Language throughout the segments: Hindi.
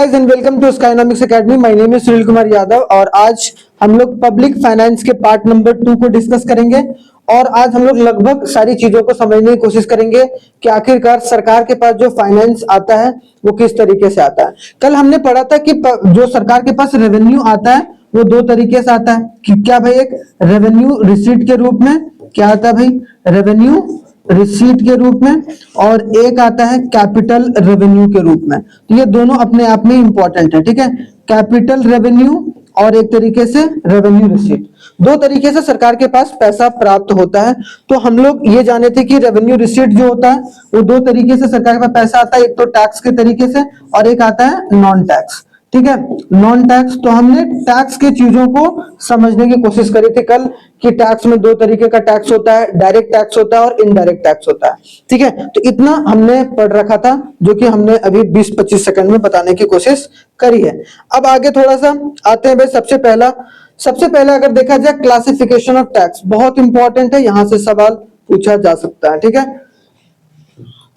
Guys and welcome to Skynomics academy. My name is Sunil Kumar Yadav और आज हम लोग पब्लिक फाइनेंस के पार्ट नंबर 2 को डिस्कस करेंगे। और आज हम लोग लगभग सारी चीजों को समझने की कोशिश करेंगे कि आखिरकार सरकार के पास जो फाइनेंस आता है वो किस तरीके से आता है। कल हमने पढ़ा था कि जो सरकार के पास रेवेन्यू आता है वो दो तरीके से आता है कि क्या भाई, एक रेवेन्यू रिसीट के रूप में, क्या आता है भाई, रेवेन्यू रिसीट के रूप में, और एक आता है कैपिटल रेवेन्यू के रूप में। तो ये दोनों अपने आप में इंपॉर्टेंट है, ठीक है। कैपिटल रेवेन्यू और एक तरीके से रेवेन्यू रिसीट, दो तरीके से सरकार के पास पैसा प्राप्त होता है। तो हम लोग ये जाने थे कि रेवेन्यू रिसीट जो होता है वो दो तरीके से सरकार के पास पैसा आता है, एक तो टैक्स के तरीके से और एक आता है नॉन टैक्स, ठीक है, नॉन टैक्स। तो हमने टैक्स के चीजों को समझने की कोशिश करी थी कल कि टैक्स में दो तरीके का टैक्स होता है, डायरेक्ट टैक्स होता है और इनडायरेक्ट टैक्स होता है, ठीक है। तो इतना हमने पढ़ रखा था जो कि हमने अभी 20-25 सेकंड में बताने की कोशिश करी है। अब आगे थोड़ा सा आते हैं भाई। सबसे पहले अगर देखा जाए क्लासिफिकेशन ऑफ टैक्स बहुत इंपॉर्टेंट है, यहां से सवाल पूछा जा सकता है, ठीक है।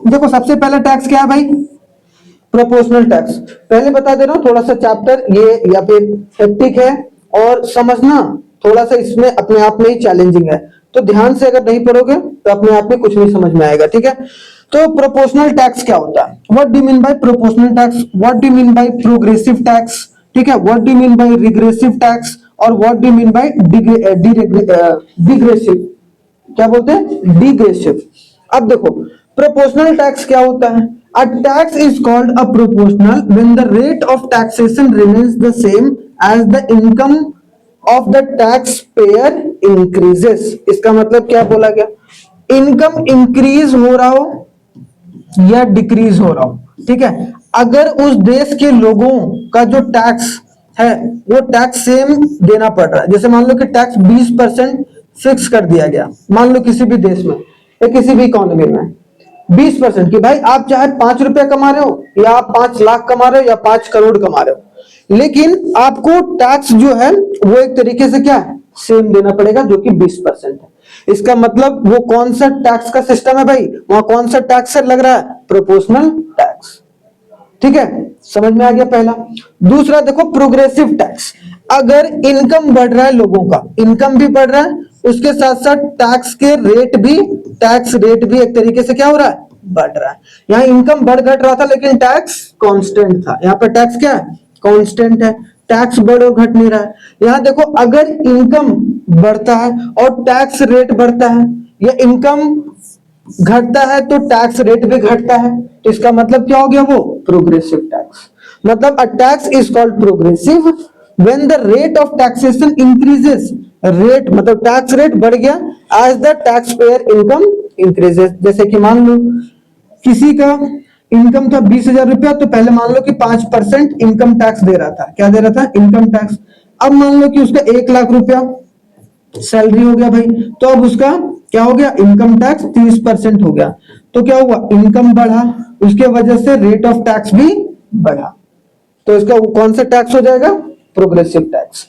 देखो सबसे पहला टैक्स क्या है भाई, प्रोपोर्शनल टैक्स। पहले बता दे रहा हूं, थोड़ा सा चैप्टर ये या फिर हेक्टिक है और समझना थोड़ा सा इसमें अपने आप में ही चैलेंजिंग है, तो ध्यान से अगर नहीं पढ़ोगे तो अपने आप में कुछ नहीं समझ में आएगा, ठीक है। तो प्रोपोर्शनल टैक्स क्या होता है, what do you mean by proportional tax, what do you mean by progressive tax, ठीक है, what do you mean by regressive tax और what do you mean by degressive, क्या बोलते हैं, डिग्रेसिव। अब देखो प्रोपोर्शनल टैक्स क्या होता है। A tax is called a proportional when the rate of taxation remains the same as the income of the taxpayer increases। इसका मतलब क्या बोला गया, इनकम इंक्रीज हो रहा हो या डिक्रीज हो रहा हो, ठीक है। अगर उस देश के लोगों का जो टैक्स है वो टैक्स सेम देना पड़ रहा है, जैसे मान लो कि टैक्स 20% फिक्स कर दिया गया, मान लो किसी भी देश में या किसी भी इकोनॉमी में 20% की, भाई आप चाहे 5 रुपया कमा रहे हो या आप 5 लाख कमा रहे हो या 5 करोड़ कमा रहे हो, लेकिन आपको टैक्स जो है वो एक तरीके से क्या है, सेम देना पड़ेगा जो कि 20% है। इसका मतलब वो कौन सा टैक्स का सिस्टम है भाई, वहां कौन सा टैक्स लग रहा है, प्रोपोर्शनल टैक्स, ठीक है। समझ में आ गया पहला। दूसरा देखो प्रोग्रेसिव टैक्स, अगर इनकम बढ़ रहा है, लोगों का इनकम भी बढ़ रहा है, उसके साथ साथ टैक्स रेट भी एक तरीके से क्या हो रहा है, बढ़ रहा है। यहाँ इनकम बढ़ घट रहा था लेकिन टैक्स कांस्टेंट था, यहाँ पर टैक्स क्या है, कांस्टेंट है, टैक्स बढ़ और घट नहीं रहा है। यहाँ देखो अगर इनकम बढ़ता है और टैक्स रेट बढ़ता है या इनकम घटता है तो टैक्स रेट भी घटता है, तो इसका मतलब क्या हो गया, वो प्रोग्रेसिव टैक्स। मतलब a tax is called progressive when the rate of taxation increases, rate मतलब टैक्स रेट बढ़ गया as the tax payer income increases. जैसे कि मान लो किसी का इनकम था 20,000 रुपया, तो पहले मान लो कि 5% इनकम टैक्स दे रहा था, क्या दे रहा था, इनकम टैक्स। अब मान लो कि उसका 1 लाख रुपया सैलरी हो गया भाई, तो अब उसका क्या हो गया, इनकम टैक्स 30% हो गया। तो क्या हुआ, इनकम बढ़ा, उसके वजह से रेट ऑफ टैक्स भी बढ़ा, तो इसका कौन सा टैक्स हो जाएगा, प्रोग्रेसिव टैक्स।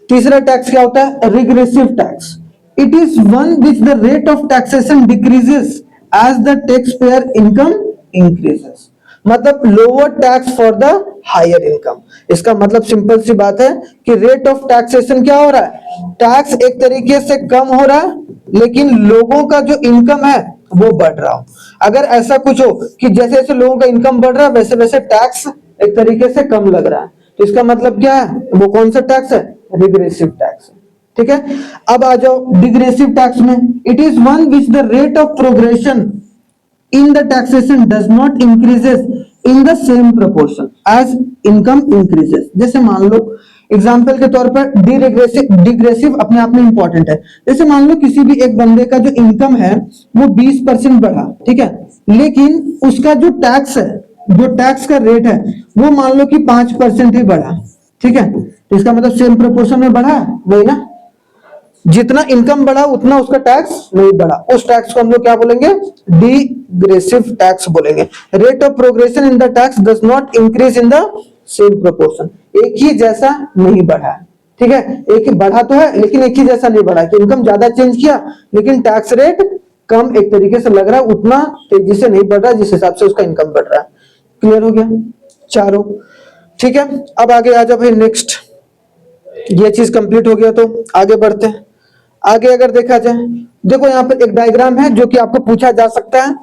तीसरा टैक्स क्या होता है, regressive tax. It is one which the rate of taxation decreases as the tax payer income increases, मतलब lower tax for the higher income. इसका मतलब सिंपल सी बात है कि रेट ऑफ टैक्सेशन क्या हो रहा है, टैक्स एक तरीके से कम हो रहा है लेकिन लोगों का जो इनकम है वो बढ़ रहा हो। अगर ऐसा कुछ हो कि जैसे जैसे लोगों का इनकम बढ़ रहा है वैसे वैसे टैक्स एक तरीके से कम लग रहा है, तो इसका मतलब क्या है, वो कौन सा टैक्स है, रिग्रेसिव टैक्स, ठीक है। अब आ जाओ डिग्रेसिव टैक्स में, it is one which the rate of progression in the taxation does not increases in the same proportion as income increases। जैसे मान लो एग्जाम्पल के तौर पर डिग्रेसिव अपने आप में इंपॉर्टेंट है। जैसे मान लो किसी भी एक बंदे का जो इनकम है वो 20% बढ़ा, ठीक है, लेकिन उसका जो टैक्स है, जो टैक्स का रेट है वो मान लो कि 5% ही बढ़ा, ठीक है, तो इसका मतलब सेम प्रोपोर्शन में बढ़ा, वही ना, जितना इनकम बढ़ा उतना उसका टैक्स नहीं बढ़ा, उस टैक्स को हम लोग क्या बोलेंगे, डिग्रेसिव टैक्स बोलेंगे। Rate of progression in the tax does not increase in the same proportion, एक ही जैसा नहीं बढ़ा, ठीक है, एक ही बढ़ा तो है लेकिन एक ही जैसा नहीं बढ़ा, कि इनकम ज्यादा चेंज किया लेकिन टैक्स रेट कम एक तरीके से लग रहा है, उतना तेजी से नहीं बढ़ रहा जिस हिसाब से उसका इनकम बढ़ रहा है। क्लियर हो गया चारों। ठीक है, अब आगे आ जाओ भाई नेक्स्ट। ये चीज कंप्लीट हो गया तो आगे बढ़ते हैं। आगे अगर देखा जाए, देखो यहाँ पर एक डायग्राम है जो कि आपको पूछा जा सकता है,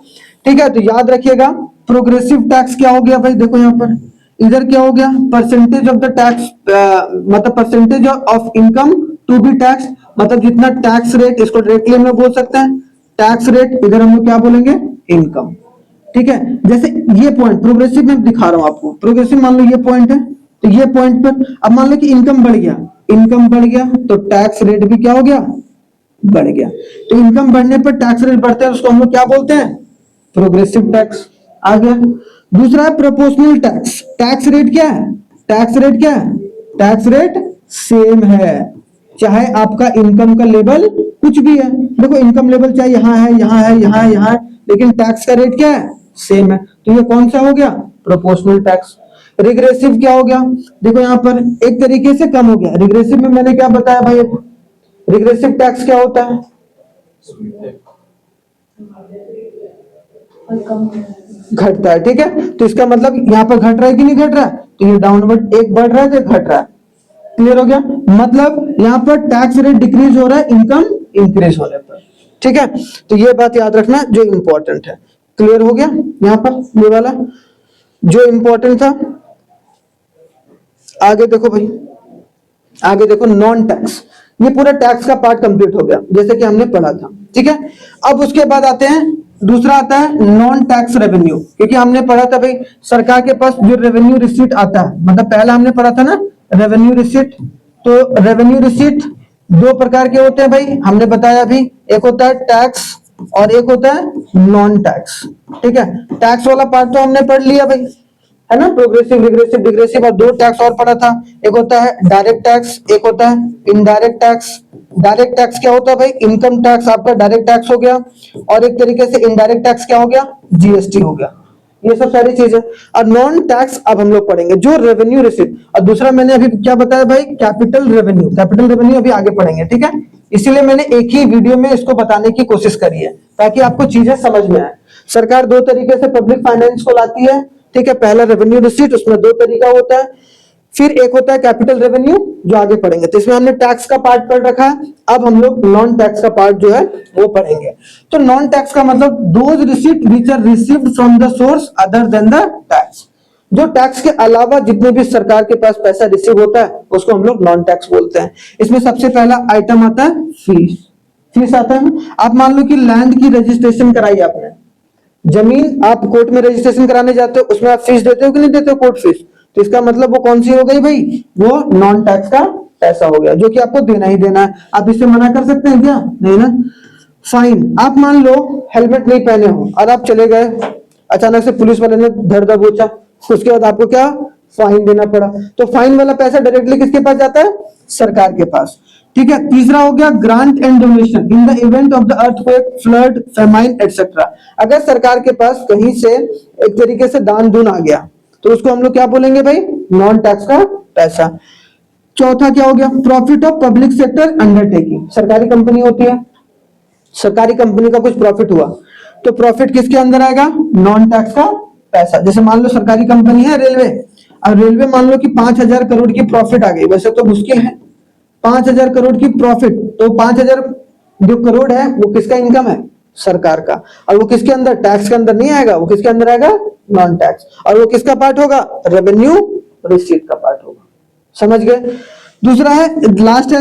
ठीक है। तो याद रखिएगा प्रोग्रेसिव टैक्स क्या हो गया भाई, देखो यहाँ पर इधर क्या हो गया, परसेंटेज ऑफ द टैक्स, मतलब percentage of income to be tax, मतलब जितना टैक्स रेट, इसको डायरेक्टली हम लोग बोल सकते हैं टैक्स रेट, इधर हम लोग क्या बोलेंगे, इनकम। ठीक है, जैसे ये पॉइंट प्रोग्रेसिव में दिखा रहा हूं आपको, प्रोग्रेसिव मान लो ये पॉइंट है, तो ये पॉइंट पर अब मान लो कि इनकम बढ़ गया, इनकम बढ़ गया तो टैक्स रेट भी क्या हो गया, बढ़ गया। तो इनकम बढ़ने पर टैक्स रेट बढ़ता है, उसको हम लोग क्या बोलते हैं, प्रोग्रेसिव टैक्स। आ गया। दूसरा है प्रोपोर्शनल टैक्स। टैक्स रेट क्या है, टैक्स रेट क्या है, टैक्स रेट सेम है चाहे आपका इनकम का लेवल कुछ भी है। देखो इनकम लेवल चाहे यहाँ है, यहाँ है, यहाँ है, यहाँ है, लेकिन टैक्स का रेट क्या है, सेम है। तो ये कौन सा हो गया, प्रोपोर्शनल टैक्स। रिग्रेसिव क्या हो गया, देखो यहाँ पर एक तरीके से कम हो गया। रिग्रेसिव में मैंने क्या बताया भाई, रिग्रेसिव टैक्स क्या होता है, घटता है। ठीक है, तो इसका मतलब यहाँ पर घट रहा है कि नहीं घट रहा है, तो ये डाउनवर्ड, एक बढ़ रहा है तो घट रहा है। क्लियर हो गया, मतलब यहाँ पर टैक्स रेट डिक्रीज हो रहा है इनकम इंक्रीज होने पर। ठीक है, तो ये बात याद रखना जो इंपॉर्टेंट है। क्लियर हो गया, यहाँ पर ये वाला जो इंपॉर्टेंट था। आगे देखो भाई, आगे देखो नॉन टैक्स, ये पूरा टैक्स का पार्ट कंप्लीट हो गया जैसे कि हमने पढ़ा था। ठीक है, अब उसके बाद आते हैं, दूसरा आता है नॉन टैक्स रेवेन्यू, क्योंकि हमने पढ़ा था भाई सरकार के पास जो रेवेन्यू रिसीट आता है, मतलब पहला हमने पढ़ा था ना रेवेन्यू रिसीट। तो रेवेन्यू रिसीट दो प्रकार के होते हैं भाई, हमने बताया अभी, एक होता है टैक्स और एक होता है नॉन टैक्स। ठीक है, टैक्स वाला पार्ट तो हमने पढ़ लिया भाई, है ना, प्रोग्रेसिव, रिग्रेसिव, डिग्रेसिव, और दो टैक्स और पढ़ा था, एक होता है डायरेक्ट टैक्स, एक होता है इनडायरेक्ट टैक्स। डायरेक्ट टैक्स क्या होता है भाई, इनकम टैक्स आपका डायरेक्ट टैक्स हो गया, और एक तरीके से इनडायरेक्ट टैक्स क्या हो गया, जीएसटी हो गया। ये सब सारी चीजें। और नॉन टैक्स अब हम लोग पढ़ेंगे जो रेवेन्यू रिसीट, और दूसरा मैंने अभी क्या बताया भाई, कैपिटल रेवेन्यू। कैपिटल रेवेन्यू अभी आगे पढ़ेंगे। ठीक है, इसीलिए मैंने एक ही वीडियो में इसको बताने की कोशिश करी है ताकि आपको चीजें समझ में आए। सरकार दो तरीके से पब्लिक फाइनेंस को लाती है। ठीक है, पहला रेवेन्यू रिसीट, उसमें दो तरीका होता है, फिर एक होता है कैपिटल रेवेन्यू जो आगे पढ़ेंगे। तो इसमें हमने टैक्स का पार्ट पढ़ रखा है, अब हम लोग नॉन टैक्स का पार्ट जो है वो पढ़ेंगे। तो नॉन टैक्स का मतलब those receipt which are received from the source other than the tax, जो टैक्स के अलावा जितने भी सरकार के पास पैसा रिसीव होता है उसको हम लोग नॉन टैक्स बोलते हैं। इसमें सबसे पहला आइटम आता है फीस। फीस आता है, आप मान लो कि लैंड की रजिस्ट्रेशन कराई आपने, जमीन आप कोर्ट में रजिस्ट्रेशन कराने जाते हो, उसमें आप फीस देते हो कि नहीं देते हो, कोर्ट फीस। तो इसका मतलब वो कौन सी हो गई भाई, वो नॉन टैक्स का पैसा हो गया जो कि आपको देना ही देना है। आप इससे मना कर सकते हैं क्या, नहीं ना। फाइन, आप मान लो हेलमेट नहीं पहने हो और आप चले गए, अचानक से पुलिस वाले ने धर दबोचा, उसके बाद आपको क्या फाइन देना पड़ा, तो फाइन वाला पैसा डायरेक्टली किसके पास जाता है, सरकार के पास। ठीक है, तीसरा हो गया grant and donation in the event of the earthquake, flood, famine etcetera. अगर सरकार के पास कहीं से एक तरीके से दान दून आ गया तो उसको हम लोग क्या बोलेंगे भाई, नॉन टैक्स का पैसा। चौथा क्या हो गया, profit of public sector undertaking. सरकारी कंपनी होती है, सरकारी कंपनी का कुछ प्रॉफिट हुआ तो प्रॉफिट किसके अंदर आएगा, नॉन टैक्स का पैसा। जैसे मान लो सरकारी कंपनी है रेलवे, और रेलवे मान लो कि 5,000 करोड़ की प्रॉफिट आ गई, वैसे तो मुश्किल है 5,000 करोड़ की प्रॉफिट, तो 5,000 जो करोड़ है वो किसका इनकम है, सरकार का, और वो किसके अंदर, टैक्स के अंदर नहीं आएगा, वो किसके अंदर आएगा, नॉन टैक्स, और वो किसका पार्ट होगा, रेवेन्यू रिसीट का पार्ट होगा। समझ गए। दूसरा है, लास्ट है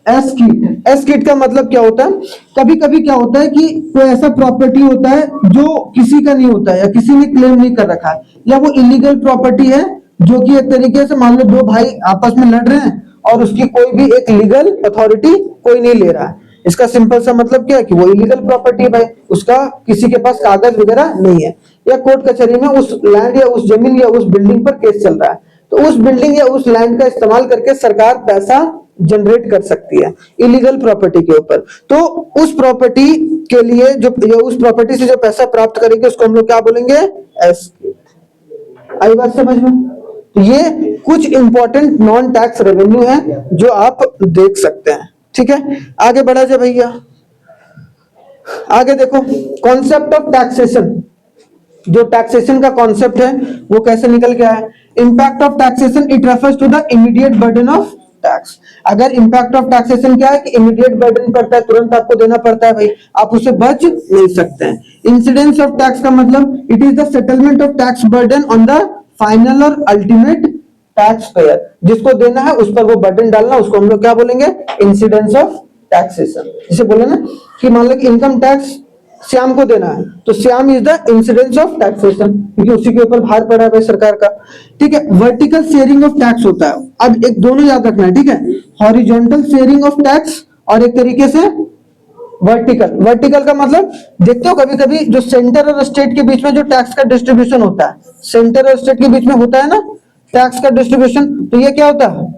एस किट। एस किट का मतलब क्या होता है, कभी कभी क्या होता है कि कोई ऐसा प्रॉपर्टी होता है जो किसी का नहीं होता है या किसी ने क्लेम नहीं कर रखा है, या वो इलीगल प्रॉपर्टी है जो कि एक तरीके से मान लो दो भाई आपस में लड़ रहे हैं और उसकी कोई भी एक लीगल अथॉरिटी कोई नहीं ले रहा है। इसका सिंपल सा मतलब क्या है कि वो इलीगल प्रॉपर्टी है भाई, उसका किसी के पास कागज वगैरह नहीं है, या कोर्ट कचहरी में उस लैंड या उस जमीन या उस बिल्डिंग पर केस चल रहा है, तो उस बिल्डिंग या उस लैंड का इस्तेमाल करके सरकार पैसा जनरेट कर सकती है इलीगल प्रॉपर्टी के ऊपर। तो उस प्रॉपर्टी के लिए जो, उस प्रॉपर्टी से जो पैसा प्राप्त करेंगे उसको हम लोग क्या बोलेंगे, एस किट। आई बात समझ में। तो ये कुछ इंपॉर्टेंट नॉन टैक्स रेवेन्यू है जो आप देख सकते हैं। ठीक है, आगे बढ़ा जाए भैया। आगे देखो कॉन्सेप्ट ऑफ टैक्सेशन, जो टैक्सेशन का कॉन्सेप्ट है वो कैसे निकल के आया है। Impact of taxation it refers to the immediate burden of tax. अगर इम्पैक्ट ऑफ टैक्सेशन क्या है कि इमीडिएट बर्डन पड़ता है, तुरंत आपको देना पड़ता है भाई, आप उससे बच नहीं सकते हैं। इंसिडेंस ऑफ टैक्स का मतलब it is the settlement of tax burden on the final और अल्टीमेट टैक्स पेयर, जिसको देना है उस पर वो बर्डन डालना, उसको हम लोग क्या बोलेंगे, इंसिडेंस ऑफ टैक्सेशन। जिसे बोले ना कि मान लो कि इनकम टैक्स श्याम को देना है, तो Shyam is the incidence of taxation, क्योंकि उसी के ऊपर भार पड़ा है सरकार का। ठीक है, वर्टिकल शेयरिंग ऑफ टैक्स होता है। अब एक दोनों याद रखना है, ठीक है, हॉरिजॉन्टल शेयरिंग ऑफ टैक्स और एक तरीके से वर्टिकल। वर्टिकल का मतलब देखते हो कभी कभी जो सेंटर और स्टेट के बीच में जो टैक्स का डिस्ट्रीब्यूशन होता है, सेंटर और स्टेट के बीच में होता है ना टैक्स का डिस्ट्रीब्यूशन, तो ये क्या होता है,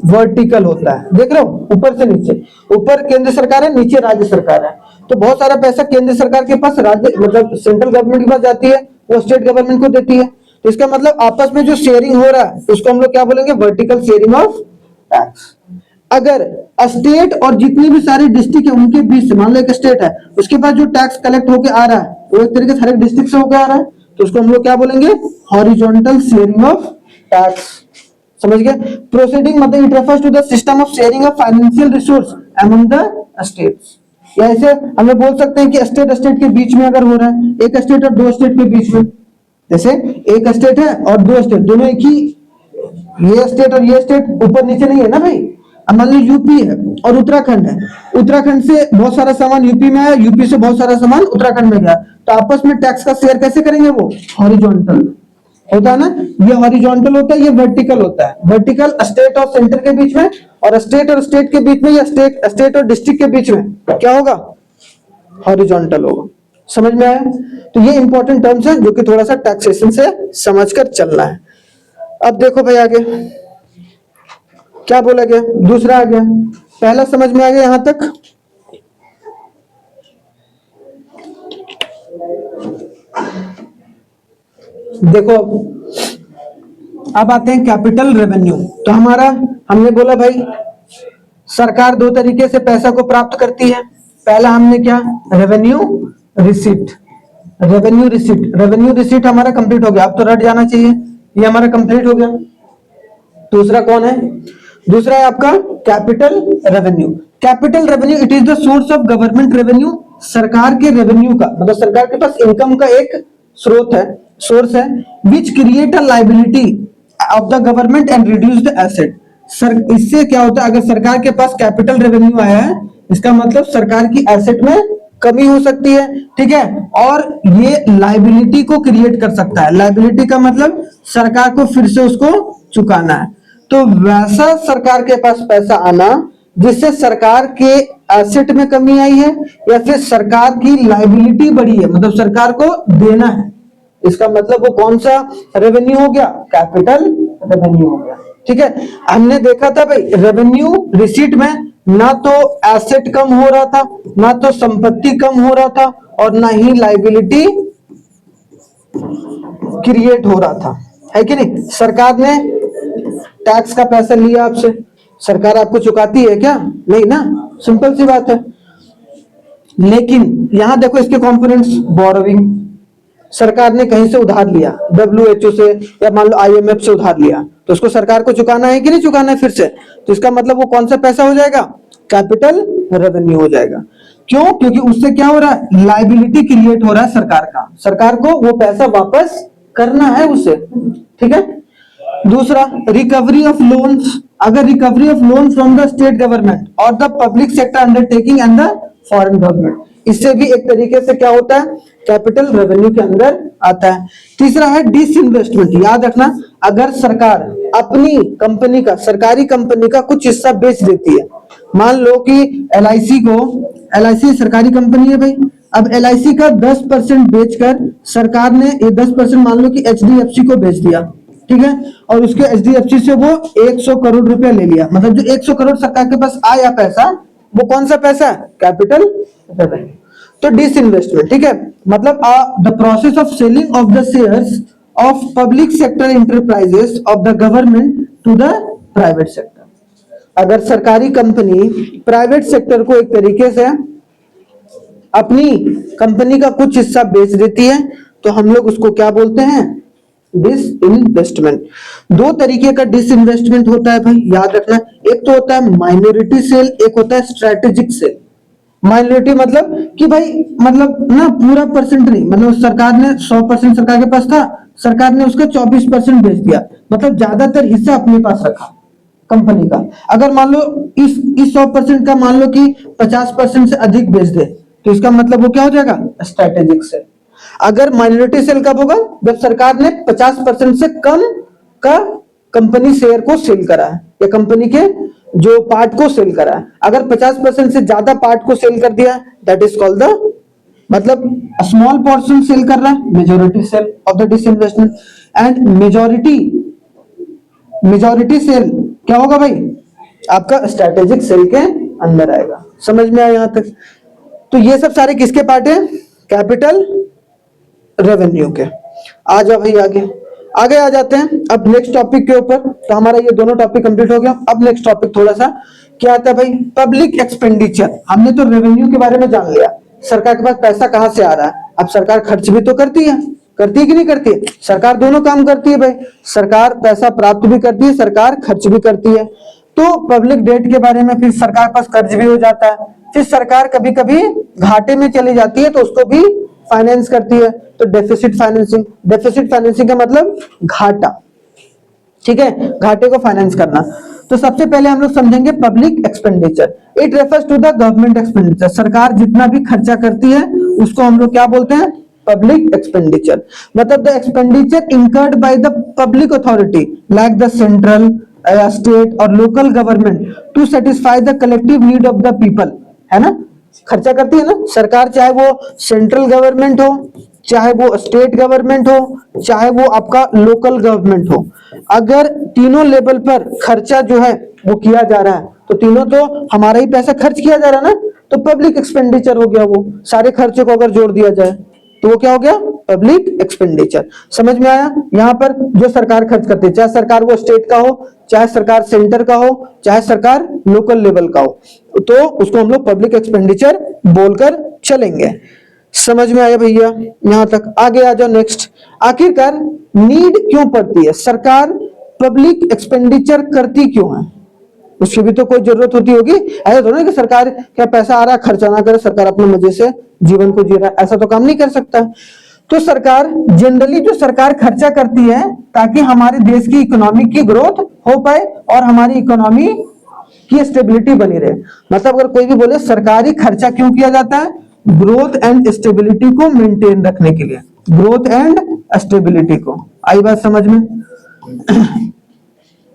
वर्टिकल होता है। देख रहे हो, ऊपर से नीचे, ऊपर केंद्र सरकार है, नीचे राज्य सरकार है, तो बहुत सारा पैसा केंद्र सरकार के पास राज्य मतलब सेंट्रल गवर्नमेंट के पास जाती है, वो स्टेट गवर्नमेंट को देती है। तो इसका मतलब आपस में जो शेयरिंग हो रहा है उसको हम लोग क्या बोलेंगे, वर्टिकल शेयरिंग ऑफ टैक्स। अगर स्टेट और जितनी भी सारी डिस्ट्रिक्ट है उनके बीच, मान लो एक स्टेट है उसके पास जो टैक्स कलेक्ट होके आ रहा है वो एक तरीके से हर एक डिस्ट्रिक्ट से होकर आ रहा है, तो उसको हम लोग क्या बोलेंगे, हॉरिजॉन्टल शेयरिंग ऑफ टैक्स। समझ गए? प्रोसीडिंग मतलब it refers to the system of sharing of financial resource among the states. या ऐसे हम लोग बोल सकते हैं कि स्टेट स्टेट के बीच में अगर हो रहा है, एक स्टेट और दो स्टेट के बीच में, जैसे एक स्टेट है और दो स्टेट, दोनों एक ही, ये स्टेट और ये स्टेट ऊपर नीचे नहीं है ना भाई। अब मान लो यूपी है और उत्तराखंड है, उत्तराखंड से बहुत सारा सामान यूपी में आया, यूपी से बहुत सारा सामान उत्तराखंड में गया, तो आपस में टैक्स का शेयर कैसे करेंगे, वो हॉरिजॉन्टल होता है ना। ये हॉरिजॉन्टल होता है, ये वर्टिकल होता है। वर्टिकल स्टेट और सेंटर के बीच में, और स्टेट के बीच में, या स्टेट और डिस्ट्रिक्ट के बीच में क्या होगा, हॉरिजॉन्टल होगा। समझ में आया? तो ये इंपॉर्टेंट टर्म्स है जो कि थोड़ा सा टैक्सेशन से समझकर चलना है। अब देखो भाई आगे क्या बोला गया, दूसरा आ गया, पहला समझ में आ गया यहां तक। देखो अब आते हैं कैपिटल रेवेन्यू। तो हमारा हमने बोला भाई सरकार दो तरीके से पैसा को प्राप्त करती है। पहला हमने क्या, रेवेन्यू रिसीट। रेवेन्यू रिसीट हमारा कंप्लीट हो गया, अब तो रट जाना चाहिए, ये हमारा कंप्लीट हो गया। दूसरा कौन है, दूसरा है आपका capital revenue. Capital revenue it is the source of government revenue, सरकार के रेवेन्यू का मतलब सरकार के पास इनकम का एक स्रोत है, सोर्स है, which create a liability of the government and reduce the asset. इससे क्या होता है, अगर सरकार के पास कैपिटल रेवेन्यू आया है, इसका मतलब सरकार की एसेट में कमी हो सकती है, ठीक है, और ये लायबिलिटी को क्रिएट कर सकता है। लायबिलिटी का मतलब सरकार को फिर से उसको चुकाना है। तो वैसा सरकार के पास पैसा आना जिससे सरकार के एसेट में कमी आई है, या फिर सरकार की लायबिलिटी बढ़ी है, मतलब सरकार को देना है, इसका मतलब वो कौन सा रेवेन्यू हो गया, कैपिटल रेवेन्यू हो गया। ठीक है, हमने देखा था भाई रेवेन्यू रिसीट में ना तो एसेट कम हो रहा था, ना तो संपत्ति कम हो रहा था, और ना ही लायबिलिटी क्रिएट हो रहा था, है कि नहीं। सरकार ने टैक्स का पैसा लिया आपसे, सरकार आपको चुकाती है क्या, नहीं ना, सिंपल सी बात है। लेकिन यहां देखो इसके कंपोनेंट्स, बोरोविंग, सरकार ने कहीं से उधार लिया, WHO से या मान लो IMF से उधार लिया, तो उसको सरकार को चुकाना है कि नहीं चुकाना है फिर से, तो इसका मतलब वो कौन सा पैसा हो जाएगा, कैपिटल रेवेन्यू हो जाएगा। क्यों, क्योंकि उससे क्या हो रहा है, लायबिलिटी क्रिएट हो रहा है सरकार का, सरकार को वो पैसा वापस करना है उसे। ठीक है, दूसरा रिकवरी ऑफ लोन्स, अगर recovery of loan from the state government और the public sector undertaking and the foreign government, इससे भी एक तरीके से क्या होता है, कैपिटल रेवेन्यू के अंदर आता है। तीसरा है डिसइन्वेस्टमेंट। याद रखना, अगर सरकार अपनी कंपनी का, सरकारी कंपनी का कुछ हिस्सा बेच देती है, मान लो कि LIC सरकारी कंपनी है भाई, अब LIC का 10% बेचकर सरकार ने ये 10% मान लो कि HDFC को बेच दिया, ठीक है, और उसके HDFC से वो 100 करोड़ रुपया ले लिया, मतलब जो 100 करोड़ सरकार के पास आया पैसा, वो कौन सा पैसा है, कैपिटल रेवेन्यू। तो डिसइन्वेस्टमेंट, ठीक है, मतलब the process of selling of the shares of public sector enterprises of the government to the private sector. अगर सरकारी कंपनी प्राइवेट सेक्टर को एक तरीके से अपनी कंपनी का कुछ हिस्सा बेच देती है, तो हम लोग उसको क्या बोलते हैं, डिसइन्वेस्टमेंट। दो तरीके का डिसइन्वेस्टमेंट होता है भाई, याद रखना। एक तो होता है माइनॉरिटी सेल, एक होता है स्ट्रेटेजिक सेल। माइनॉरिटी मतलब कि भाई, मतलब ना पूरा परसेंट नहीं, मतलब सरकार ने 100% सरकार के पास था, सरकार ने उसका 24% बेच दिया, मतलब ज्यादातर हिस्सा अपने पास रखा कंपनी का। अगर मान लो इस 100% का मान लो कि 50% से अधिक बेच दे, तो इसका मतलब वो क्या हो जाएगा, स्ट्रेटेजिक सेल। अगर माइनॉरिटी सेल कब होगा, जब सरकार ने 50% से कम का कंपनी शेयर को सेल करा है, या कंपनी के जो पार्ट को सेल करा है। अगर 50% से ज्यादा पार्ट को सेल कर दिया, दैट इज कॉल्ड द, मतलब स्मॉल पोर्शन सेल कर रहा है, majority sale of the disinvestment. And majority sale क्या होगा भाई, आपका स्ट्रेटेजिक सेल के अंदर आएगा। समझ में आया यहां तक? तो ये सब सारे किसके पार्ट है, कैपिटल रेवेन्यू के। आ जाओ भाई आगे, आगे आ जाते हैं अब नेक्स्ट टॉपिक के ऊपर। तो हमारा ये दोनों टॉपिक कंप्लीट हो गया। अब नेक्स्ट टॉपिक थोड़ा सा क्या आता है भाई, पब्लिक एक्सपेंडिचर। हमने तो रेवेन्यू के बारे में जान लिया, सरकार के पास पैसा कहां से आ रहा है। अब सरकार खर्च भी तो करती है कि नहीं करती है? सरकार दोनों काम करती है भाई, सरकार पैसा प्राप्त भी करती है, सरकार खर्च भी करती है। तो पब्लिक डेट के बारे में, फिर सरकार के पास कर्ज भी हो जाता है, फिर सरकार कभी कभी घाटे में चली जाती है तो उसको भी फाइनेंस करती है। तो डेफिसिट फाइनेंसिंग का मतलब घाटा, ठीक है, घाटे को फाइनेंस करना। तो सबसे पहले हम लोग समझेंगे public expenditure. It refers to the government expenditure. सरकार जितना भी खर्चा करती है उसको हम लोग क्या बोलते हैं, पब्लिक एक्सपेंडिचर। मतलब the expenditure incurred by the public authority like the central, state और local government to satisfy the collective need of the people, है ना। खर्चा करती है ना सरकार, चाहे वो सेंट्रल गवर्नमेंट हो, चाहे वो स्टेट गवर्नमेंट हो, चाहे वो आपका लोकल गवर्नमेंट हो। अगर तीनों लेवल पर खर्चा जो है वो किया जा रहा है, तो तीनों तो हमारा ही पैसा खर्च किया जा रहा है ना, तो पब्लिक एक्सपेंडिचर हो गया। वो सारे खर्चों को अगर जोड़ दिया जाए तो वो क्या हो गया, पब्लिक एक्सपेंडिचर। समझ में आया? यहाँ पर जो सरकार खर्च करती है, चाहे सरकार वो स्टेट का हो, चाहे सरकार सेंटर का हो, चाहे सरकार लोकल लेवल का हो, तो उसको हम लोग पब्लिक एक्सपेंडिचर बोलकर चलेंगे। समझ में आया भैया यहां तक? आगे आ जाओ नेक्स्ट। आखिरकार नीड क्यों पड़ती है, सरकार पब्लिक एक्सपेंडिचर करती क्यों है? उसकी भी तो कोई जरूरत होती होगी। ऐसा थोड़ा कि सरकार क्या पैसा आ रहा है खर्चा ना करे, सरकार अपने मजे से जीवन को जी रहा है, ऐसा तो काम नहीं कर सकता। तो सरकार जनरली जो सरकार खर्चा करती है ताकि हमारे देश की इकोनॉमी की ग्रोथ हो पाए और हमारी इकोनॉमी की स्टेबिलिटी बनी रहे। मतलब अगर कोई भी बोले सरकारी खर्चा क्यों किया जाता है, ग्रोथ एंड स्टेबिलिटी को मेंटेन रखने के लिए, ग्रोथ एंड स्टेबिलिटी को। आई बात समझ में?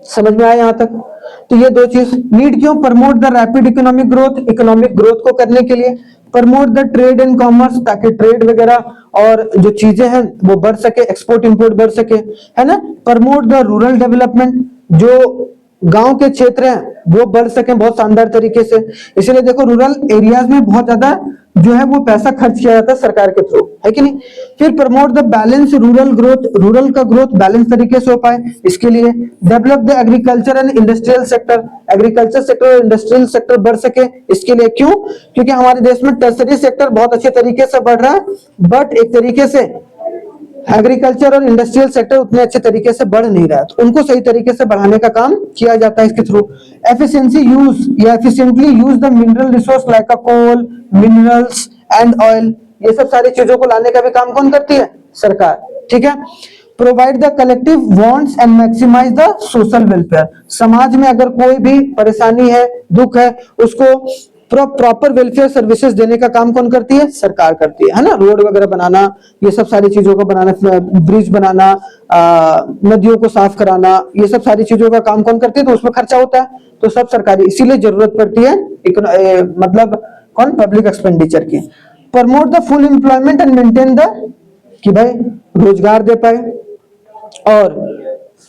समझ में आया यहां तक? तो ये दो चीज, नीड क्यों, promote the rapid economic growth, economic growth को करने के लिए, promote the trade and commerce, ताकि ट्रेड वगैरह और जो चीजें हैं वो बढ़ सके, एक्सपोर्ट इंपोर्ट बढ़ सके, है ना। प्रमोट द रूरल डेवलपमेंट, जो गांव के क्षेत्र हैं वो बढ़ सके बहुत शानदार तरीके से। इसलिए देखो रूरल एरियाज में बहुत ज्यादा जो है वो पैसा खर्च किया जाता है सरकार के थ्रू, है कि नहीं। फिर promote the balance rural growth, rural का ग्रोथ बैलेंस तरीके से हो पाए, इसके लिए develop the agriculture and industrial sector, agriculture sector और इंडस्ट्रियल सेक्टर बढ़ सके, इसके लिए। क्यों? क्योंकि हमारे देश में टर्सरी सेक्टर बहुत अच्छे तरीके से बढ़ रहा है, बट एक तरीके से एग्रीकल्चर और इंडस्ट्रियल सेक्टर उतने अच्छे तरीके से बढ़ नहीं रहा है, तो उनको सही तरीके से बढ़ाने का काम किया जाता है इसके थ्रू। एफिशिएंसी यूज या efficiently use the mineral resource like a coal, minerals and oil, ये सब सारी चीजों को लाने का भी काम कौन करती है, सरकार, ठीक है। Provide the collective wants and maximize the social welfare, समाज में अगर कोई भी परेशानी है, दुख है, उसको प्रॉपर वेलफेयर सर्विसेज देने का काम कौन करती है, सरकार करती है ना। रोड वगैरह बनाना, ये सब सारी चीजों को बनाना, ब्रिज बनाना, नदियों को साफ कराना, ये सब सारी चीजों का काम कौन करती है, तो उसमें खर्चा होता है, तो सब सरकारी, इसीलिए जरूरत पड़ती है मतलब कौन, पब्लिक एक्सपेंडिचर की। Promote the full employment and maintain the, कि भाई रोजगार दे पाए और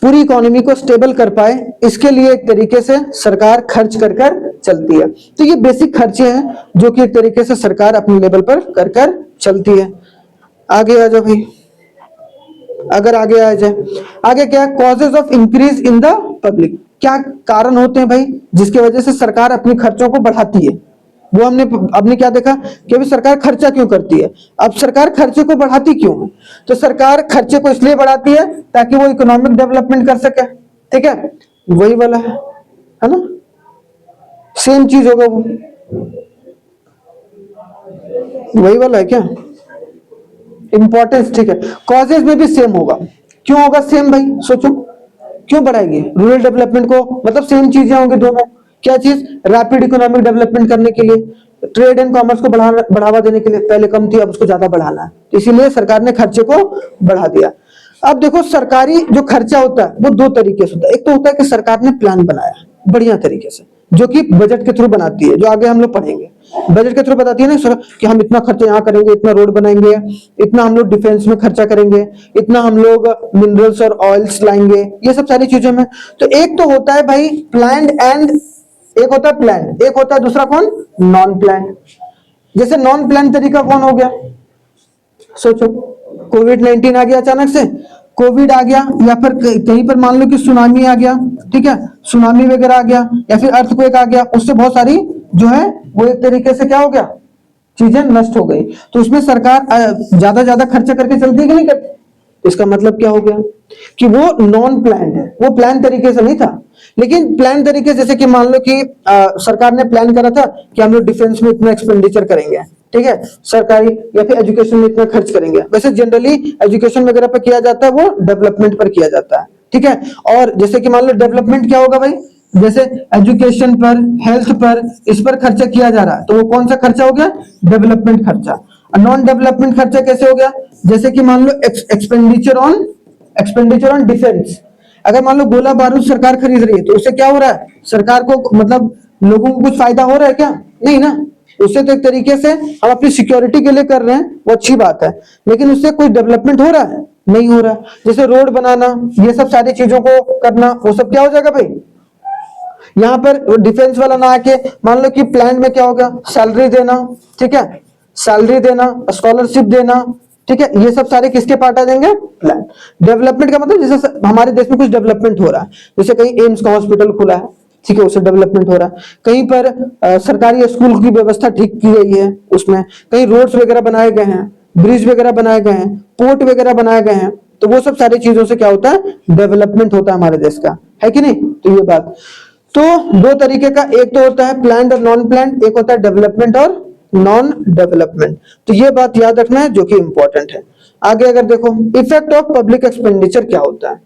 पूरी इकोनॉमी को स्टेबल कर पाए, इसके लिए एक तरीके से सरकार खर्च कर कर चलती है। तो ये बेसिक खर्चे हैं जो कि एक तरीके से सरकार अपने लेवल पर कर कर चलती है। आगे आ जाओ भाई, अगर आगे आ जाए, आगे क्या, causes of increase in the public, क्या कारण होते हैं भाई जिसकी वजह से सरकार अपने खर्चों को बढ़ाती है, वो हमने क्या देखा कि अभी सरकार खर्चा क्यों करती है। अब सरकार खर्चे को बढ़ाती क्यों है? तो सरकार खर्चे को इसलिए बढ़ाती है ताकि वो इकोनॉमिक डेवलपमेंट कर सके। ठीक है, वही वाला है ना, सेम चीज होगा वो, वही वाला है क्या, इंपॉर्टेंस। ठीक है, कॉजेज में भी सेम होगा। क्यों होगा सेम भाई, सोचो क्यों बढ़ाएगी रूरल डेवलपमेंट को, मतलब सेम चीजें होंगी दोनों। क्या चीज, रैपिड इकोनॉमिक डेवलपमेंट करने के लिए, ट्रेड एंड कॉमर्स को बढ़ावा देने के लिए, पहले कम थी अब उसको ज्यादा बढ़ाना है, इसीलिए सरकार ने खर्चे को बढ़ा दिया। अब देखो सरकारी जो खर्चा होता है वो दो तरीके से होता है। एक तो होता है कि सरकार ने प्लान बनाया बढ़िया तरीके से, जो कि बजट के थ्रू बनाती है, जो आगे हम लोग पढ़ेंगे। बजट के थ्रू बताती है ना सर कि हम इतना खर्चा यहाँ करेंगे, इतना रोड बनाएंगे, इतना हम लोग डिफेंस में खर्चा करेंगे, इतना हम लोग मिनरल्स और ऑयल्स लाएंगे, ये सब सारी चीजों में। तो एक तो होता है भाई प्लान्ड एंड एक होता है प्लान, एक होता है दूसरा कौन, नॉन प्लान। जैसे नॉन प्लान तरीका कौन हो गया, सोचो कोविड-19 आ गया, अचानक से कोविड आ गया, या फिर कहीं पर मान लो कि सुनामी आ गया, ठीक है, सुनामी वगैरह आ गया, या फिर अर्थक्वेक आ गया, उससे बहुत सारी जो है वो एक तरीके से क्या हो गया, चीजें नष्ट हो गई। तो उसमें सरकार ज्यादा खर्चा करके चलती है कि नहीं करती। इसका मतलब क्या हो गया कि वो नॉन प्लान है, वो प्लान तरीके से नहीं था। लेकिन प्लान तरीके जैसे कि मान लो कि सरकार ने प्लान करा था कि हम लोग डिफेंस में इतना एक्सपेंडिचर करेंगे, ठीक है, सरकारी, या फिर एजुकेशन में इतना खर्च करेंगे। वैसे जनरली एजुकेशन वगैरह पर किया जाता है, वो डेवलपमेंट पर किया जाता है, ठीक है। और जैसे कि मान लो डेवलपमेंट क्या होगा भाई, जैसे एजुकेशन पर, हेल्थ पर, इस पर खर्चा किया जा रहा है, तो वो कौन सा खर्चा हो गया, डेवलपमेंट खर्चा। नॉन डेवलपमेंट खर्चा कैसे हो गया, जैसे कि मान लो एक्सपेंडिचर ऑन डिफेंस। अगर मान लो गोला बारूद सरकार खरीद रही है तो उससे क्या हो रहा है, सरकार को मतलब लोगों को कुछ फायदा हो रहा है क्या, नहीं ना। उससे तो एक तरीके से हम अपनी सिक्योरिटी के लिए कर रहे हैं, वो अच्छी बात है, लेकिन उससे कोई डेवलपमेंट हो रहा है, नहीं हो रहा है। जैसे रोड बनाना, ये सब सारी चीजों को करना, वो सब क्या हो जाएगा भाई, यहाँ पर डिफेंस वाला ना आके मान लो कि प्लान में क्या होगा, सैलरी देना, ठीक है, सैलरी देना, स्कॉलरशिप देना, ठीक है, ये सब सारे किसके पार्ट आ जाएंगे, प्लान। डेवलपमेंट का मतलब जैसे हमारे देश में कुछ डेवलपमेंट हो रहा है, जैसे कहीं एम्स का हॉस्पिटल खुला है, ठीक है, उससे डेवलपमेंट हो रहा है। कहीं पर सरकारी स्कूल की व्यवस्था ठीक की गई है, उसमें कहीं रोड्स वगैरह बनाए गए हैं, ब्रिज वगैरह बनाए गए हैं, पोर्ट वगैरह बनाए गए हैं, तो वो सब सारी चीजों से क्या होता है, डेवलपमेंट होता है हमारे देश का, है कि नहीं। तो ये बात, तो दो तरीके का, एक तो होता है प्लान्ड और नॉन प्लान्ड, एक होता है डेवलपमेंट और नॉन डेवलपमेंट। तो ये बात याद रखना है जो कि इंपॉर्टेंट है। आगे अगर देखो इफेक्ट ऑफ पब्लिक एक्सपेंडिचर क्या होता है,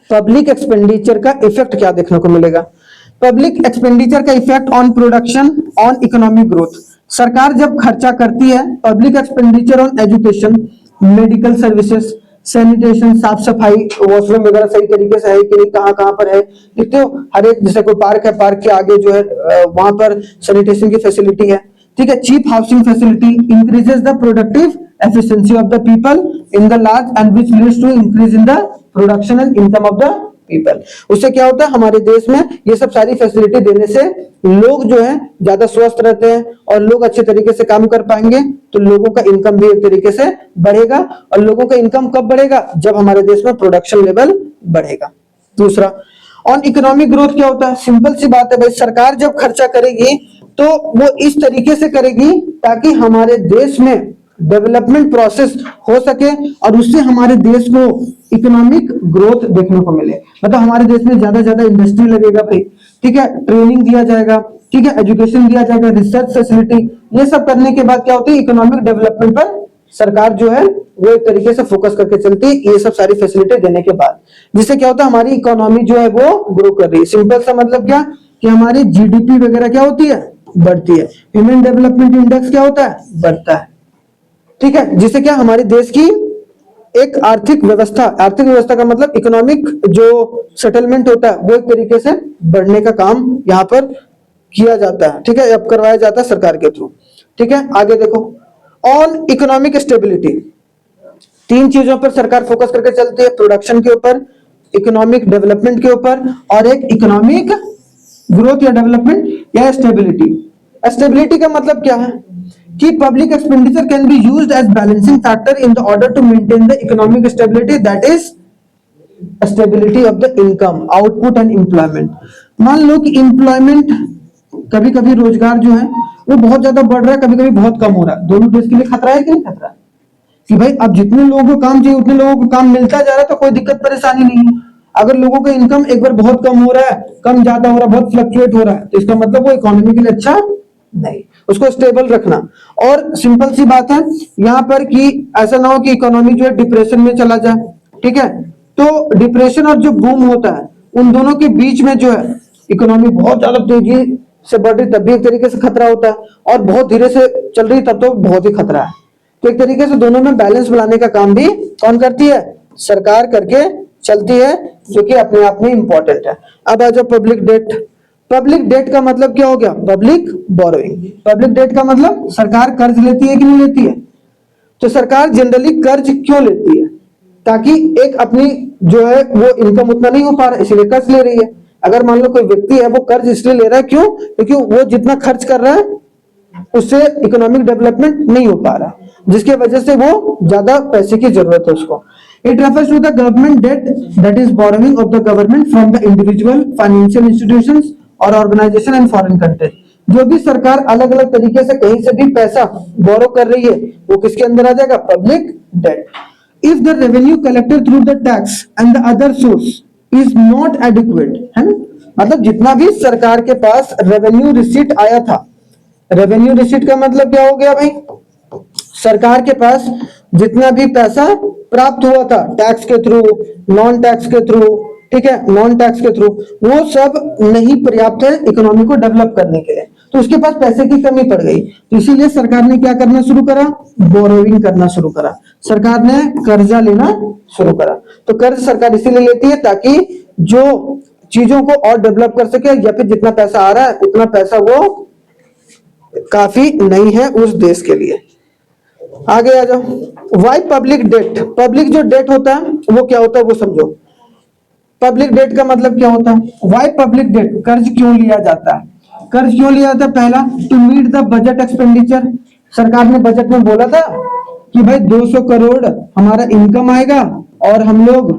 पब्लिक एक्सपेंडिचर का इफेक्ट क्या देखने को मिलेगा। पब्लिक एक्सपेंडिचर का effect on production, on economic growth. सरकार जब खर्चा करती है, public expenditure on education, medical services, sanitation, साफ सफाई, वॉशरूम वगैरह सही तरीके से है कि नहीं, कहाँ कहाँ पर है, देखते हो हर एक, जैसे कोई पार्क है, पार्क के आगे जो है वहां पर सैनिटेशन की फैसिलिटी है, ठीक है। Cheap housing facility increases the productive efficiency of the people in the large and which leads to increase in the production and income of the people. उससे क्या होता है, हमारे देश में ये सब सारी फैसिलिटी देने से लोग जो है ज्यादा स्वस्थ रहते हैं और लोग अच्छे तरीके से काम कर पाएंगे, तो लोगों का इनकम भी एक तरीके से बढ़ेगा। और लोगों का इनकम कब बढ़ेगा, जब हमारे देश में प्रोडक्शन लेवल बढ़ेगा। दूसरा, ऑन इकोनॉमिक ग्रोथ क्या होता है, सिंपल सी बात है भाई, सरकार जब खर्चा करेगी तो वो इस तरीके से करेगी ताकि हमारे देश में डेवलपमेंट प्रोसेस हो सके और उससे हमारे देश को इकोनॉमिक ग्रोथ देखने को मिले। मतलब हमारे देश में ज्यादा इंडस्ट्री लगेगा भाई, ठीक है, ट्रेनिंग दिया जाएगा, ठीक है, एजुकेशन दिया जाएगा, रिसर्च फैसिलिटी, ये सब करने के बाद क्या होती है, इकोनॉमिक डेवलपमेंट पर सरकार जो है वो एक तरीके से फोकस करके चलती है, ये सब सारी फैसिलिटी देने के बाद, जिससे क्या होता है, हमारी इकोनॉमी जो है वो ग्रो कर रही है। सिंपल सा मतलब क्या कि हमारी जीडीपी वगैरह क्या होती है, बढ़ती है। ह्यूमन डेवलपमेंट इंडेक्स क्या होता है, बढ़ता है, ठीक है, जिससे क्या हमारे देश की एक आर्थिक व्यवस्था का मतलब इकोनॉमिक जो सेटलमेंट होता है वो एक तरीके से बढ़ने का काम यहाँ पर किया जाता है, ठीक है, अब करवाया जाता है सरकार के थ्रू, ठीक है। आगे देखो, ऑन इकोनॉमिक स्टेबिलिटी, तीन चीजों पर सरकार फोकस करके चलती है, प्रोडक्शन के ऊपर, इकोनॉमिक डेवलपमेंट के ऊपर, और एक इकोनॉमिक ग्रोथ या डेवलपमेंट या स्टेबिलिटी। स्टेबिलिटी का मतलब क्या है कि public expenditure can be used as balancing factor in the order to maintain the economic stability, that is stability of the income, output and employment. मान लो कि एम्प्लॉयमेंट कभी कभी रोजगार जो है वो बहुत ज्यादा बढ़ रहा है, कभी कभी बहुत कम हो रहा है। दोनों देश के लिए खतरा है कि नहीं खतरा है? कि भाई अब जितने लोगों को काम चाहिए उतने लोगों को काम मिलता जा रहा है तो कोई दिक्कत परेशानी नहीं है। अगर लोगों का इनकम एक बार बहुत कम हो रहा है, कम ज्यादा हो रहा है, बहुत फ्लक्चुएट हो रहा है, तो इसका मतलब वो इकोनॉमी के लिए अच्छा नहीं। उसको स्टेबल रखना। और सिंपल सी बात है यहाँ पर कि ऐसा ना हो कि इकोनॉमी जो है डिप्रेशन में चला जाए, ठीक है? तो डिप्रेशन और जो बूम होता है उन दोनों के बीच में जो है इकोनॉमी बहुत ज्यादा तेजी से बढ़ रही तब भी एक तरीके से खतरा होता है, और बहुत धीरे से चल रही तब तो बहुत ही खतरा है। तो एक तरीके से दोनों में बैलेंस बनाने का काम भी कौन करती है? सरकार करके चलती है, जो कि अपने आप में इंपॉर्टेंट है। अब आ जाओ पब्लिक डेट। पब्लिक डेट का मतलब क्या हो गया? Public borrowing. पब्लिक डेट का मतलब सरकार कर्ज लेती है कि नहीं लेती है? तो सरकार जनरली कर्ज क्यों लेती है? ताकि एक अपनी जो है वो इनकम उतना नहीं हो पा रहा है इसलिए कर्ज ले रही है। अगर मान लो कोई व्यक्ति है वो कर्ज इसलिए ले रहा है, क्यों? क्योंकि वो जितना खर्च कर रहा है उससे इकोनॉमिक डेवलपमेंट नहीं हो पा रहा, जिसकी वजह से वो ज्यादा पैसे की जरूरत है उसको। It refers to the government debt that is borrowing of the government from the individual financial institutions और ऑर्गेनाइजेशन इन फॉरेन कंट्रीज। जो भी सरकार अलग अलग तरीके से कहीं से भी पैसा बोरो कर रही है वो किसके अंदर आ जाएगा? Public debt. If the revenue collected through the tax and the other source is not adequate, है ना? मतलब जितना भी सरकार के पास रेवेन्यू रिसीट आया था, रेवेन्यू रिसीट का मतलब क्या हो गया भाई? सरकार के पास जितना भी पैसा प्राप्त हुआ था टैक्स के थ्रू, नॉन टैक्स के थ्रू, ठीक है, नॉन टैक्स के थ्रू, वो सब नहीं पर्याप्त है इकोनॉमी को डेवलप करने के लिए, तो उसके पास पैसे की कमी पड़ गई। तो इसीलिए सरकार ने क्या करना शुरू करा? बोरोइंग करना शुरू करा। सरकार ने कर्जा लेना शुरू करा। तो कर्ज सरकार इसीलिए लेती है ताकि जो चीजों को और डेवलप कर सके, या फिर जितना पैसा आ रहा है उतना पैसा वो काफी नहीं है उस देश के लिए। आगे आ जाओ। Why public debt. पब्लिक जो डेट होता है वो क्या होता है वो समझो। पब्लिक डेट का मतलब क्या होता है? वाई पब्लिक डेट, कर्ज क्यों लिया जाता है? कर्ज क्यों लिया जाता है? पहला, to meet the budget expenditure. सरकार ने बजट में बोला था कि भाई 200 करोड़ हमारा इनकम आएगा और हम लोग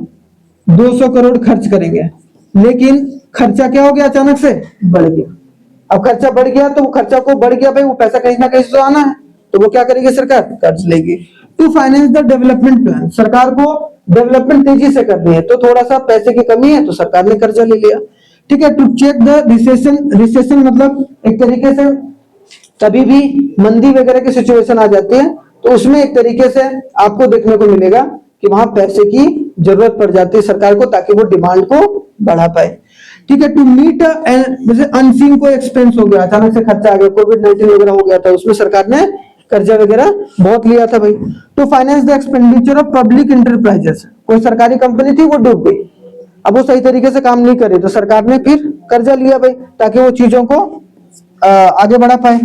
200 करोड़ खर्च करेंगे, लेकिन खर्चा क्या हो गया? अचानक से बढ़ गया। अब खर्चा बढ़ गया तो वो खर्चा को बढ़ गया भाई, वो पैसा कहीं ना कहीं से आना है, तो वो क्या करेगी? सरकार कर्ज लेगी। To finance the development plan. सरकार को डेवलपमेंट तेजी से करनी है तो थोड़ा सा पैसे की कमी है तो सरकार ने कर्जा ले लिया, ठीक है। To check the recession. Recession मतलब एक तरीके से कभी भी मंदी वगैरह की सिचुएशन आ जाती है तो उसमें एक तरीके से आपको देखने को मिलेगा कि वहां पैसे की जरूरत पड़ जाती है सरकार को ताकि वो डिमांड को बढ़ा पाए, ठीक है। टू मीट जैसे अनसीन कोई एक्सपेंस हो गया, अचानक से खर्चा आ गया, कोविड-19 वगैरह हो गया था, उसमें सरकार ने कर्जा वगैरह बहुत लिया था भाई। To finance the expenditure of public enterprises. कोई सरकारी कंपनी थी वो डूब गई, अब वो सही तरीके से काम नहीं करे तो सरकार ने फिर कर्जा लिया भाई ताकि वो चीजों को आगे बढ़ा पाए।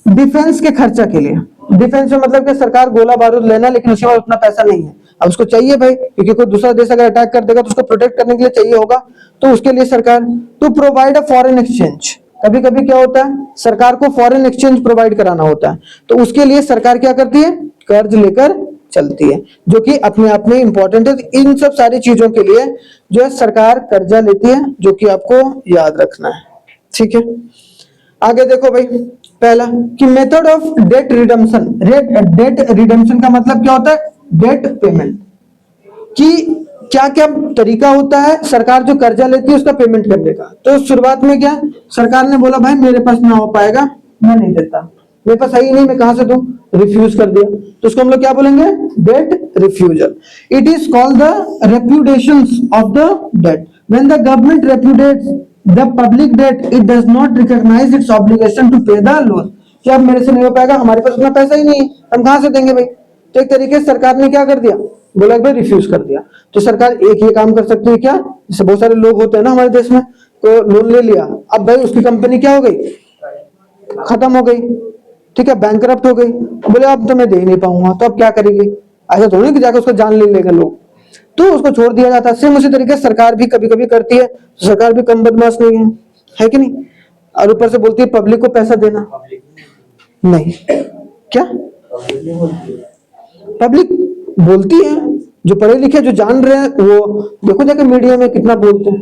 डिफेंस के खर्चा के लिए। डिफेंस में मतलब कि सरकार गोला बारूद लेना, लेकिन उसके बाद उतना पैसा नहीं है, अब उसको चाहिए भाई क्योंकि कोई दूसरा देश अगर अटैक कर देगा तो उसको प्रोटेक्ट करने के लिए चाहिए होगा, तो उसके लिए सरकार। To provide a foreign exchange. कभी कभी क्या होता है सरकार को फॉरेन एक्सचेंज प्रोवाइड कराना होता है, तो उसके लिए सरकार क्या करती है? कर्ज लेकर चलती है, जो कि अपने आप में इंपॉर्टेंट है। इन सब सारी चीजों के लिए जो है सरकार कर्जा लेती है, जो कि आपको याद रखना है, ठीक है। आगे देखो भाई, पहला कि method of debt redemption. Debt redemption का मतलब क्या होता है? डेट पेमेंट की क्या क्या तरीका होता है सरकार जो कर्जा लेती है उसका पेमेंट करने का। तो शुरुआत में क्या सरकार ने बोला भाई मेरे पास ना हो पाएगा, मैं नहीं देता, मेरे पास है ही नहीं, मैं कहां से दूं? रिफ्यूज कर दिया, तो उसको हम लोग क्या बोलेंगे? Debt refusal. It is called the repudiation of the debt. When the government repudiates the public debt it does not recognise its obligation to pay the loan. क्या अब मेरे से नहीं हो पाएगा, हमारे पास उतना पैसा ही नहीं है, हम कहां से देंगे भाई? तो एक तरीके से सरकार ने क्या कर दिया? बोला भाई रिफ्यूज कर दिया। तो सरकार एक ये काम कर सकती है क्या, जैसे बहुत सारे लोग होते हैं ना हमारे देश में, तो लोन ले लिया, अब भाई उसकी कंपनी क्या हो गई? खत्म हो गई, ठीक है, बैंकरप्ट हो गई, बोले अब तो मैं दे नहीं पाऊंगा, तो अब क्या करेंगे? ऐसा थोड़ी कि जाकर उसका जान ले लेगा लोग, तो उसको छोड़ दिया जाता है। सेम उसी तरीके से सरकार भी कभी कभी करती है, तो सरकार भी कम बदमाश नहीं है कि नहीं? और ऊपर से बोलती है पब्लिक को पैसा देना नहीं, क्या पब्लिक बोलती है? जो पढ़े लिखे जो जान रहे हैं वो देखो जाके मीडिया में कितना बोलते हैं,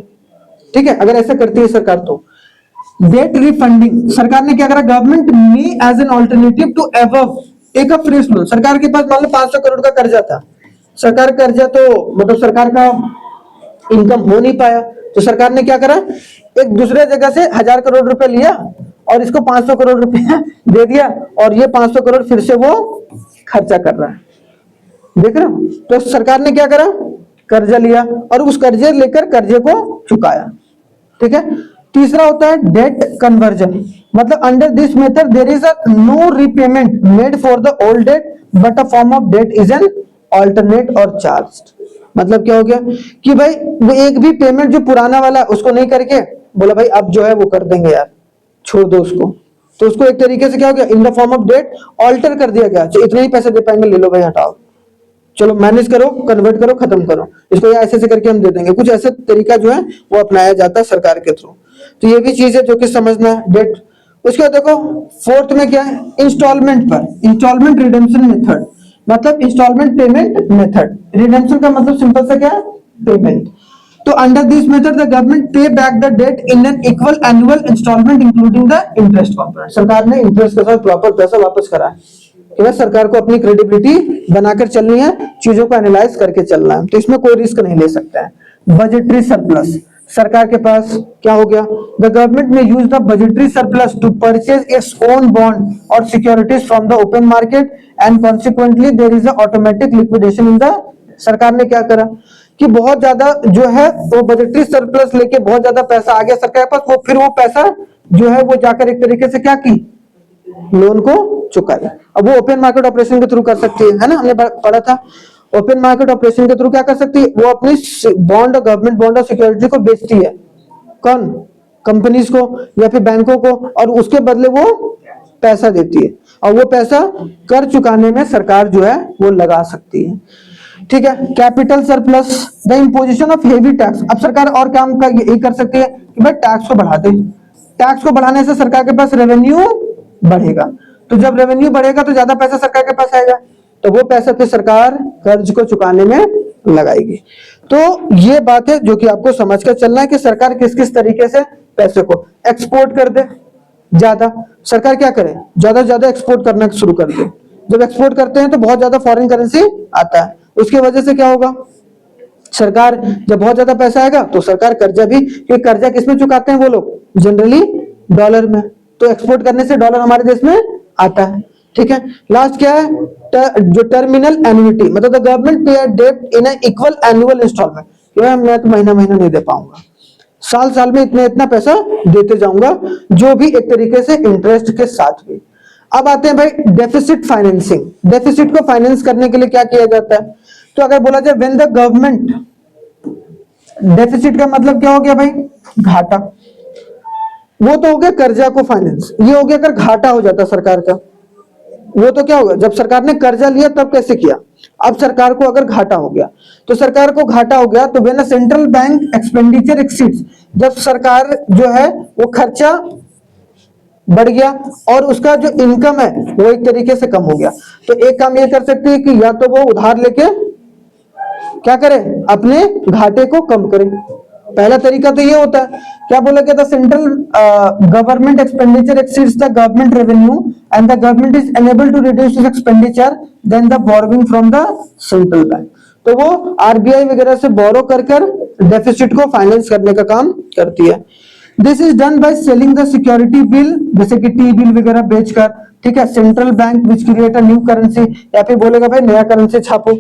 ठीक है, अगर ऐसा करती है सरकार तो। डेट रिफंडिंग, सरकार ने क्या करा, गवर्नमेंट में as an alternative to above एक फ्रेश लोन, सरकार के पास मान लो 500 करोड़ का कर्जा था, सरकार कर्जा तो मतलब सरकार का इनकम हो नहीं पाया, तो सरकार ने क्या करा, एक दूसरे जगह से 1000 करोड़ रुपए लिया और इसको 500 करोड़ रुपए दे दिया, और ये 500 करोड़ फिर से वो खर्चा कर रहा है, देख रहे हो। तो सरकार ने क्या करा, कर्जा लिया और उस कर्जे लेकर कर्जे को चुकाया, ठीक है। तीसरा होता है डेट कन्वर्जन, मतलब under this method there is a no repayment made for the old debt but a form of debt is an alternate और चार्ज्ड। मतलब क्या हो गया कि भाई वो एक भी पेमेंट जो पुराना वाला उसको नहीं करके बोला भाई अब जो है वो कर देंगे यार, छोड़ दो उसको, तो उसको एक तरीके से क्या हो गया, in the form of debt alter कर दिया गया, जो इतने ही पैसे दे पाएंगे ले लो भाई, हटाओ, चलो मैनेज करो, कन्वर्ट करो, खत्म करो इसको, या ऐसे ऐसे करके हम दे देंगे, कुछ ऐसे तरीका जो है वो अपनाया जाता है सरकार के थ्रू। तो ये भी चीज है जो कि समझना है डेट। उसके बाद देखो फोर्थ में क्या है, इंस्टॉलमेंट पर, इंस्टॉलमेंट रिडेम्पशन मेथड, मतलब इंस्टॉलमेंट पेमेंट मेथड, रिडेम्पशन का मतलब सिंपल सा क्या है, पेमेंट। तो under this method the government pay back the debt in an equal annual instalment including the interest component, सरकार ने इंटरेस्ट के साथ प्रॉपर पैसा वापस करा है कि भाई सरकार को अपनी क्रेडिबिलिटी बनाकर चलनी है, चीजों को एनालाइज करके चलना है, तो इसमें कोई रिस्क नहीं ले सकता है। बजटरी सरप्लस, सरकार के पास क्या हो गया, the government may use the budgetary surplus to purchase its own bond और securities from the open market and consequently there is a automatic liquidation in the, सरकार ने क्या करा कि बहुत ज्यादा जो है वो बजटरी सरप्लस लेके बहुत ज्यादा पैसा आ गया सरकार के पास, वो फिर वो पैसा जो है वो जाकर एक तरीके से क्या की, लोन को चुकाया। अब वो ओपन मार्केट ऑपरेशन के थ्रू कर सकती है ना, हमने पढ़ा था, ओपन मार्केट ऑपरेशन के थ्रू क्या कर सकती है, वो अपनी बॉन्ड, गवर्नमेंट बॉन्ड और सिक्योरिटी को बेचती है, कौन, कंपनीज को या फिर बैंकों को, और उसके बदले वो पैसा देती है, और वो पैसा कर चुकाने में सरकार जो है वो लगा सकती है, ठीक है। Capital surplus, the imposition of heavy tax, अब सरकार और काम का यही कर सकती है कि भाई टैक्स को बढ़ा दे, टैक्स को बढ़ाने से सरकार के पास रेवेन्यू बढ़ेगा, तो जब रेवेन्यू बढ़ेगा तो ज्यादा पैसा सरकार के पास आएगा, तो वो पैसा फिर सरकार कर्ज को चुकाने में लगाएगी। तो ये बात है जो कि आपको समझ कर चलना है कि सरकार किस किस तरीके से पैसे को एक्सपोर्ट कर दे, ज्यादा सरकार क्या करे, ज्यादा से ज्यादा एक्सपोर्ट करना शुरू कर दे, जब एक्सपोर्ट करते हैं तो बहुत ज्यादा फॉरेन करेंसी आता है, उसकी वजह से क्या होगा, सरकार जब बहुत ज्यादा पैसा आएगा तो सरकार कर्जा भी, क्योंकि कर्जा किसमें चुकाते हैं वो लोग, जनरली डॉलर में, तो एक्सपोर्ट करने से डॉलर हमारे देश में आता है, ठीक है। लास्ट क्या है, जो टर्मिनल एन्युटी, मतलब the government pay debt in equal annual instalment, मैं तो महीना महीना नहीं दे पाऊंगा, साल साल में इतना इतना पैसा देते जाऊंगा, जो भी एक तरीके से इंटरेस्ट के साथ भी। अब आते हैं भाई डेफिसिट फाइनेंसिंग, डेफिसिट को फाइनेंस करने के लिए क्या किया जाता है, तो अगर बोला जाए व्हेन द गवर्नमेंट, डेफिसिट का मतलब क्या हो गया भाई, घाटा, वो तो हो गया कर्जा को फाइनेंस, ये हो गया अगर घाटा हो जाता सरकार का, वो तो क्या होगा, जब सरकार ने कर्जा लिया तब कैसे किया, अब सरकार को अगर घाटा हो गया, तो सरकार को घाटा हो गया तो when central bank expenditure exceeds, जब सरकार जो है वो खर्चा बढ़ गया और उसका जो इनकम है वो एक तरीके से कम हो गया, तो एक काम ये कर सकती है कि या तो वो उधार लेके क्या करे, अपने घाटे को कम करे, पहला तरीका तो ये होता है, क्या बोला गया था, central government expenditure exceeds the government revenue and the government is unable to reduce this expenditure then the borrowing from the central bank, तो वो आरबीआई वगैरह से बोरो कर डेफिसिट को फाइनेंस करने का काम करती है। This is done by selling the security bill, जैसे कि टी बिल वगैरह बेचकर, ठीक है, central bank which create a new currency, या फिर बोलेगा भाई नया करेंसी छापो,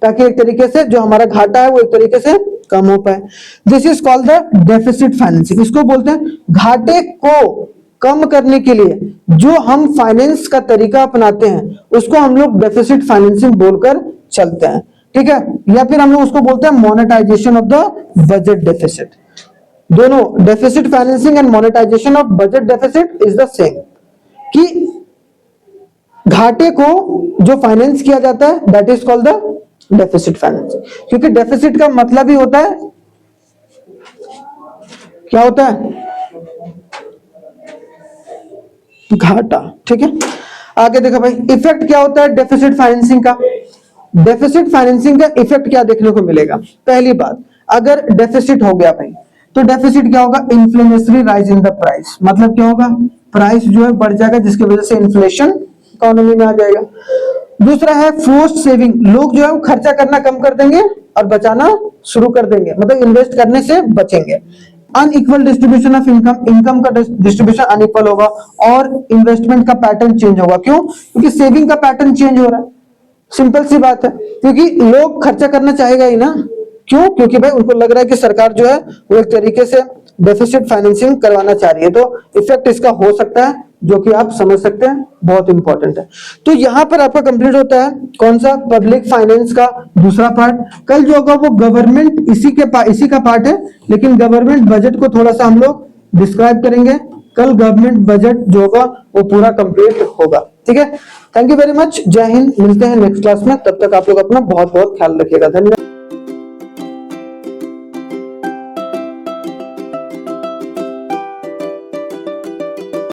ताकि एक तरीके से जो हमारा घाटा है वो एक तरीके से कम हो पाए। This is called the deficit financing, इसको बोलते हैं घाटे को कम करने के लिए जो हम फाइनेंस का तरीका अपनाते हैं उसको हम लोग डेफिसिट फाइनेंसिंग बोलकर चलते हैं, ठीक है, या फिर हम लोग उसको बोलते हैं monetisation of the budget deficit. दोनों deficit financing and monetisation of budget deficit is the same, कि घाटे को जो फाइनेंस किया जाता है that is called the deficit financing, क्योंकि डेफिसिट का मतलब ही होता है, क्या होता है, घाटा, ठीक है। आगे देखो भाई इफेक्ट क्या होता है डेफिसिट फाइनेंसिंग का, डेफिसिट फाइनेंसिंग का इफेक्ट क्या देखने को मिलेगा, पहली बात अगर डेफिसिट हो गया भाई तो डेफिसिट क्या होगा, inflammatory rise in the price, मतलब क्या होगा, प्राइस जो है बढ़ जाएगा जिसकी वजह से इन्फ्लेशन इकोनॉमी में आ जाएगा। दूसरा है फोर्स्ड सेविंग, लोग जो है वो खर्चा करना कम कर देंगे और बचाना शुरू कर देंगे, मतलब इन्वेस्ट करने से बचेंगे। Unequal distribution of income, income का डिस्ट्रीब्यूशन अनइक्वल होगा और इन्वेस्टमेंट का पैटर्न चेंज होगा। क्यों? क्योंकि सेविंग का पैटर्न चेंज हो रहा है, सिंपल सी बात है, क्योंकि लोग खर्चा करना चाहेगा ही ना। क्यों? क्योंकि भाई उनको लग रहा है कि सरकार जो है वो एक तरीके से डेफिसिट फाइनेंसिंग करवाना चाह रही है, तो इफेक्ट इसका हो सकता है, जो कि आप समझ सकते हैं, बहुत इंपॉर्टेंट है। तो यहां पर आपका कंप्लीट होता है कौन सा, पब्लिक फाइनेंस का दूसरा पार्ट। कल जो होगा वो गवर्नमेंट इसी का पार्ट है, लेकिन गवर्नमेंट बजट को थोड़ा सा हम लोग डिस्क्राइब करेंगे। कल गवर्नमेंट बजट जो होगा वो पूरा कंप्लीट होगा। ठीक है, थैंक यू वेरी मच, जय हिंद, मिलते हैं नेक्स्ट क्लास में, तब तक आप लोग अपना बहुत बहुत ख्याल रखिएगा, धन्यवाद।